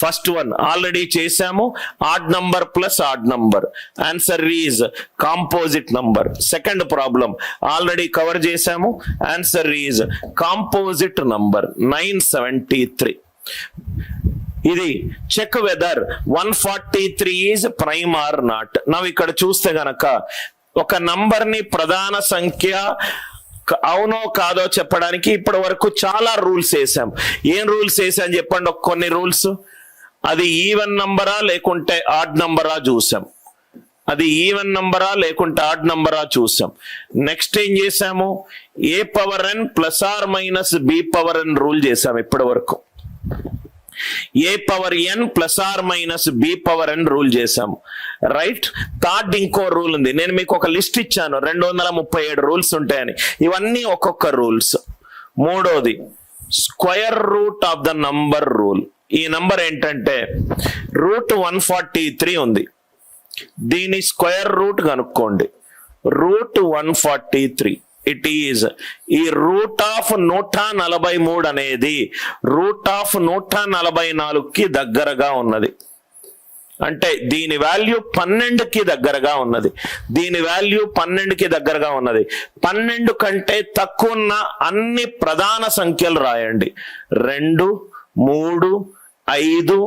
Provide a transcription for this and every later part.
First one already చేసాము, odd number plus odd number, answer is composite number. Second problem already cover చేసాము, answer is composite number 973. ఇది check whether 143 is prime or not. నవ్వు ఇక్కడ చూస్తే గనక ఒక number ని ప్రధాన సంఖ్య అవునో కాదో చెప్పడానికి ఇప్పటి వరకు చాలా రూల్స్ వేసాం. ఏం రూల్స్ వేసాం చెప్పండి, కొన్ని రూల్స్. అది ఈవెన్ నంబరా లేకుంటే ఆడ్ నంబరా చూసాం, అది ఈవెన్ నంబరా లేకుంటే ఆడ్ నంబరా చూసాం. నెక్స్ట్ ఏం చేసాము, a power n plus or minus b power n rule చేసాం ఇప్పటి వరకు. A power n plus or minus b power n rule చేసాము, రైట్. థర్డ్ ఇంకో రూల్ ఉంది, నేను మీకు ఒక లిస్ట్ ఇచ్చాను 237 రూల్స్ ఉంటాయని, ఇవన్నీ ఒక్కొక్క రూల్స్. మూడోది square root of the number rule. ఈ నంబర్ ఏంటంటే రూట్ 143 ఉంది, దీని స్క్వేర్ రూట్ కనుక్కోండి. రూట్ 143 ఇట్ ఈజ్ ఈ రూట్ ఆఫ్ 143 అనేది రూట్ ఆఫ్ 144కి దగ్గరగా ఉన్నది. అంటే దీని వాల్యూ 12కి దగ్గరగా ఉన్నది, దీని వాల్యూ 12కి దగ్గరగా ఉన్నది. 12 కంటే తక్కువ ఉన్న అన్ని ప్రధాన సంఖ్యలు రాయండి. 2, 3, 5,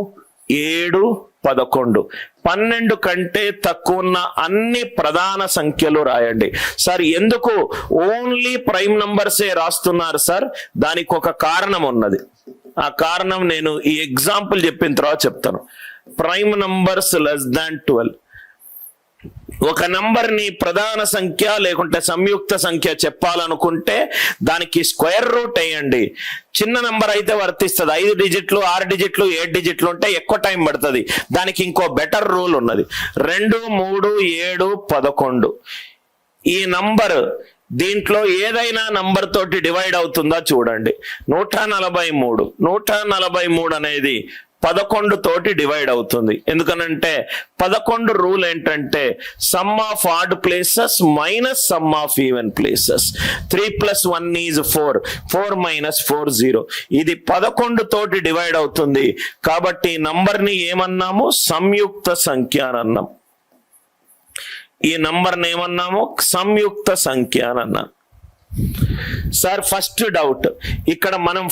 7, 11. 12 కంటే తక్కువ ఉన్న అన్ని ప్రధాన సంఖ్యలు రాయండి. సార్ ఎందుకు ఓన్లీ ప్రైమ్ నంబర్సే రాస్తున్నారు సార్? దానికి ఒక కారణం ఉన్నది. ఆ కారణం నేను ఈ ఎగ్జాంపుల్ చెప్పిన తర్వాత చెప్తాను. Prime numbers less than 12. ఒక నంబర్ ని ప్రధాన సంఖ్య లేకుంటే సంయుక్త సంఖ్య చెప్పాలనుకుంటే దానికి స్క్వేర్ రూట్ వేయండి. చిన్న నంబర్ అయితే వర్తిస్తుంది, 5 డిజిట్లు 6 డిజిట్లు 7 డిజిట్లు ఉంటే ఎక్కువ టైం పడుతుంది. దానికి ఇంకో బెటర్ రూల్ ఉన్నది, 2, 3, 7, 11. ఈ నంబర్ దీంట్లో ఏదైనా నంబర్ తోటి డివైడ్ అవుతుందా చూడండి. 143 అనేది 11 తోటి డివైడ్ అవుతుంది. ఎందుకనంటే 11 రూల్ ఏంటంటే some of odd places minus sum of even places. 3 + 1 is 4, 4 - 4 0. ఇది 11 తోటి డివైడ్ అవుతుంది. కాబట్టి నంబర్ ని ఏమన్నాము, సంయుక్త సంఖ్య అని అన్నాం. ఈ నంబర్ ని ఏమన్నాము, సంయుక్త సంఖ్య అని అన్నాం. సార్ ఫస్ట్ డౌట్, ఇక్కడ మనం